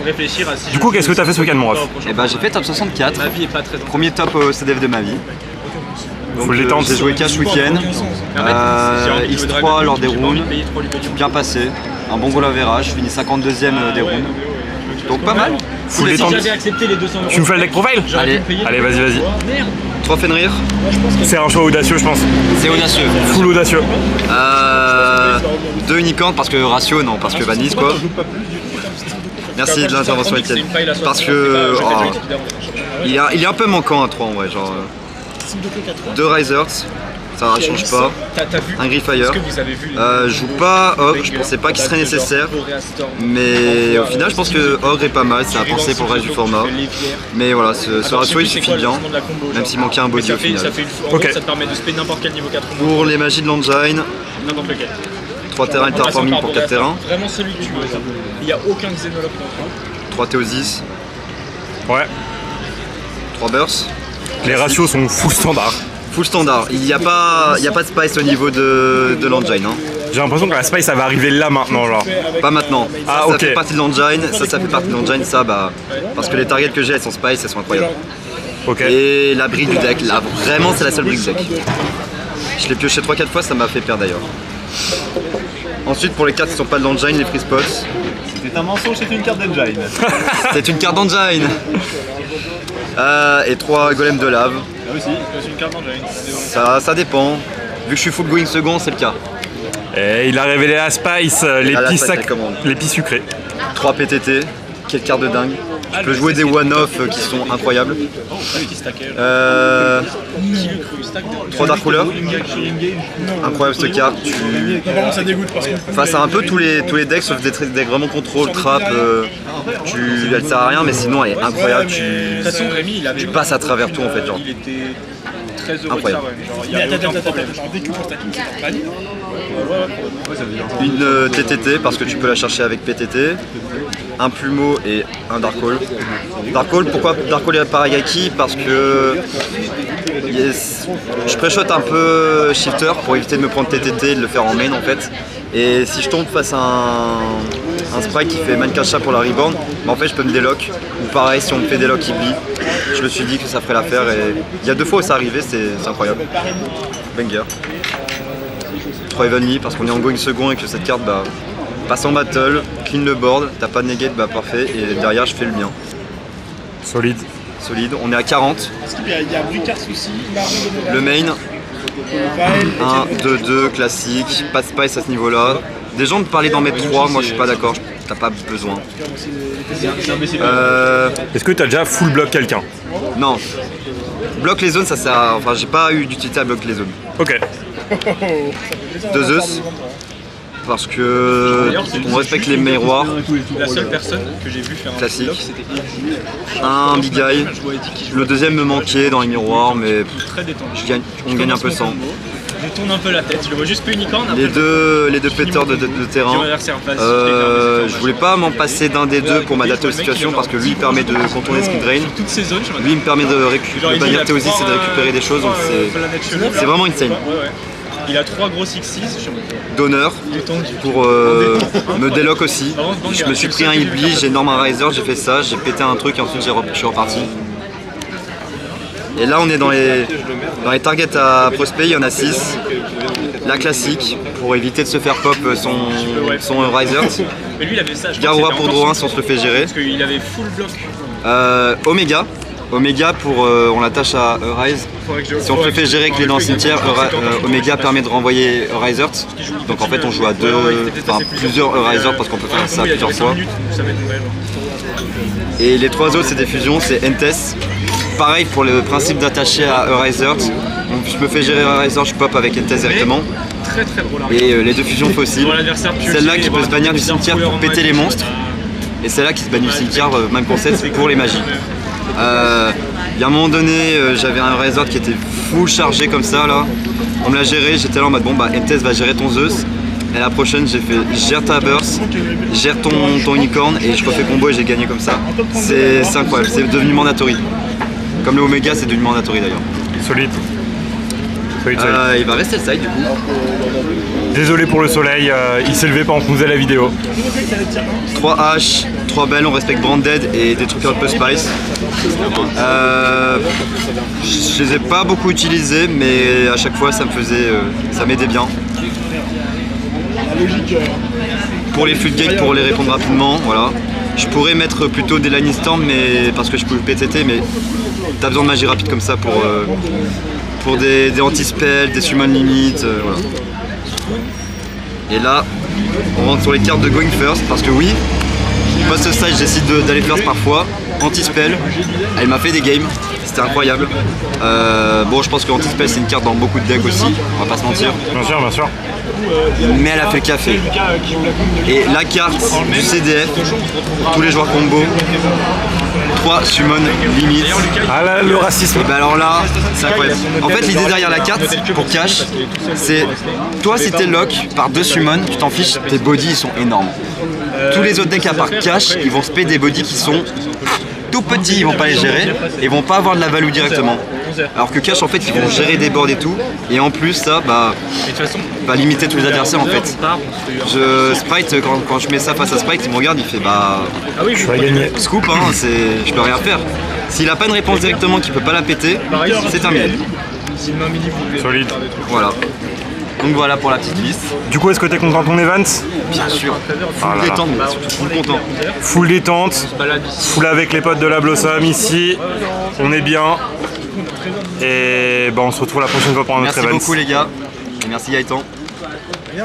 de réfléchir à si. Du coup, qu'est-ce que t'as fait ce week-end, mon ref? Et bah j'ai fait top 64. Ma vie est pas très. Premier top au CDF de ma vie. Faut les tenter. J'ai joué cash week-end. X3 lors des rounds. Bien passé. Un bon goal average. Je finis 52ème des rounds. Donc pas mal. Faut les Si tenter. j'avais accepté les 200 €. Tu me fais le deck profile? Allez, Allez, vas-y. 3 Fenrir. C'est un choix audacieux, je pense. C'est audacieux. Full audacieux. 2 unicorns parce que ratio, non, parce que Vanille quoi. Merci de l'intervention Etienne. Parce que il est un peu manquant à 3 en vrai, genre 2 Risers, ça change pas. Un Griffire. Je joue pas Ogre, je pensais pas qu'il serait nécessaire. Mais au final je pense que Ogre est pas mal, c'est à penser pour le reste du format. Mais voilà, ce ratio il suffit bien, même s'il manquait un body au final. Ok. Ça te permet de spé n'importe quel niveau 4. Pour les magies de l'engine, N'importe lequel. 3 terrains et terraforming pour 4 terrains. Vraiment celui que tu veux. Il n'y a aucun xénologue contre. 3 Théosis, Ouais. 3 bursts. Les ratios sont full standard. Full standard, il n'y a pas de spice au niveau de l'engine. Hein. J'ai l'impression que la spice, ça va arriver là maintenant, genre. Pas maintenant. Ah, ça ok. fait partie de l'engine, ça fait partie de l'engine, ça bah. Parce que les targets que j'ai, elles sont spice, elles sont incroyables. Ok. Et la brique du deck, là vraiment c'est la seule brique du deck. Je l'ai pioché 3-4 fois, ça m'a fait perdre d'ailleurs. Ensuite pour les cartes qui sont pas de l'engine, les free spots. C'est un mensonge, c'est une carte d'engine. C'est une carte d'engine. Et 3 golems de lave. Ah aussi, c'est une carte d'engine. Ça dépend. Vu que je suis full going second, c'est le cas. Et il a révélé la spice, la spice, elle commande. l'épi sucré. 3 PTT, quelle carte de dingue. Je peux jouer des one-off qui sont incroyables. 3 Dark Ruler. Incroyable cette carte. Ça dégoûte parce que Face à un peu tous les decks sauf des decks vraiment contrôle, trap, elle sert à rien mais sinon elle est incroyable. De toute façon, Rémi, il avait. Tu passes à travers tout en fait genre. Il était très heureux Incroyable. de ça, ouais. Genre, il y avait aucun problème. genre vécu pour stacking, c'est pas banni. Une TTT parce que tu peux la chercher avec PTT. Un Plumeau et un Dark Hole. Dark Hole, pourquoi Dark Hole et Paragaki? Parce que je pré-shot un peu shifter pour éviter de me prendre TTT et de le faire en main en fait. Et si je tombe face à un sprite qui fait Mankacha pour la reborn, bah en fait je peux me délock. Ou pareil si on me fait délock Ibli, je me suis dit que ça ferait l'affaire et il y a 2 fois où ça arrivait, c'est incroyable. Banger. 3 Evenly parce qu'on est en going second et que cette carte bah, passe en battle, clean le board, t'as pas de negate, bah parfait, et derrière je fais le mien. Solide. Solide, on est à 40. Parce qu'il y a Bricard aussi, Le main, 1, 2, 2, classique, pas de spice à ce niveau-là. Des gens me parlaient d'en mettre 3, moi je suis pas d'accord, t'as pas besoin. Est-ce que t'as déjà full block quelqu'un? Non. Bloque les zones, ça sert à... Enfin j'ai pas eu d'utilité à bloquer les zones. Ok. 2 Zeus. Parce que on respecte les miroirs. La seule personne que j'ai vu faire un Classique. bloc, c'était Edgy. Un Big Eye. Le deuxième me manquait dans les miroirs, mais Très détendu. on gagne un peu sans. Je tourne un peu la tête, je le vois juste plus unicorn. Les deux péteurs de terrain. Je voulais pas m'en passer d'un des deux pour m'adapter aux situations parce que lui il permet de contourner Skin Drain. Toutes ces zones, je Lui il me permet de bannir Théosis et de récupérer des choses, donc c'est vraiment insane. Il a 3 gros 6-6. D'honneur pour me délock aussi. Je me suis pris un Ibli, j'ai énorme un Riser, j'ai fait ça, j'ai pété un truc et ensuite je suis reparti. Et là on est dans les targets à prospect, il y en a 6. La classique pour éviter de se faire pop son Riser. Garura pour draw 1 si on se le fait gérer. Parce qu'il avait full block. Omega. Omega pour on l'attache à Rise. Si on se le fait gérer avec les dans le cimetière, Omega permet de renvoyer Risers. Donc en fait on joue à plusieurs Risers parce qu'on peut faire ça plusieurs fois. Et les 3 autres c'est des fusions, c'est Entes. Pareil pour le principe d'attacher à Risers. Je me fais gérer Riser, je pop avec Entes directement. Et les 2 fusions fossiles. Celle-là qui peut se bannir du cimetière pour péter les monstres. Et celle-là qui se bannit du cimetière, même concept pour les magies. Il y a un moment donné, j'avais un Riser qui était full chargé comme ça là. On me l'a géré, j'étais là en mode bon bah Entes va gérer ton Zeus. Et la prochaine j'ai fait gère ta burst, gère ton unicorn et je refais combo et j'ai gagné comme ça. C'est incroyable, c'est devenu mandatory. Comme le Omega c'est devenu mandatory d'ailleurs. Solide. Solide. Il va rester le side du coup. Désolé pour le soleil, il s'est levé pendant qu'on faisait la vidéo. 3 haches, 3 belles, on respecte Branded et des trucs un peu spice. Je les ai pas beaucoup utilisés, mais à chaque fois ça me faisait, ça m'aidait bien. Pour les floodgates, pour les répondre rapidement, voilà. Je pourrais mettre plutôt des Lightning Storm, mais parce que je peux PTT, mais t'as besoin de magie rapide comme ça pour des anti-spells, des summon limit, voilà. Et là, on rentre sur les cartes de Going First, parce que oui, post-stage j'essaie d'aller first parfois, anti-spell, elle m'a fait des games, c'était incroyable. Bon, je pense que anti-spell c'est une carte dans beaucoup de decks aussi, on va pas se mentir. Bien sûr, bien sûr. Mais elle a fait le café. Et la carte du CDF, tous les joueurs combo, 3 summon limite. Ah là, le racisme. Et bah alors là, c'est incroyable. En fait, l'idée derrière la carte pour cash, c'est toi si t'es lock par 2 summon, tu t'en fiches, tes bodies ils sont énormes. Tous les autres decks à part cash, ils vont spé des bodies qui sont tout petits, ils vont pas les gérer et vont pas avoir de la value directement. Alors que cash en fait ils vont gérer des boards et tout, et en plus ça va limiter tous les adversaires en fait. Sprite, quand je mets ça face à Sprite, il me regarde, il fait bah Je vais gagner. scoop, hein, je peux rien faire. S'il a pas une réponse directement qu'il peut pas la péter, c'est terminé. Solide. Voilà. Donc voilà pour la petite liste. Du coup, est-ce que t'es content de ton event? Bien sûr, Ah là là. full détente, mais surtout full content. Full détente, full avec les potes de la Blossom ici. On est bien. Et bah, on se retrouve la prochaine fois pour un autre Merci event. beaucoup les gars, et merci Gaëtan.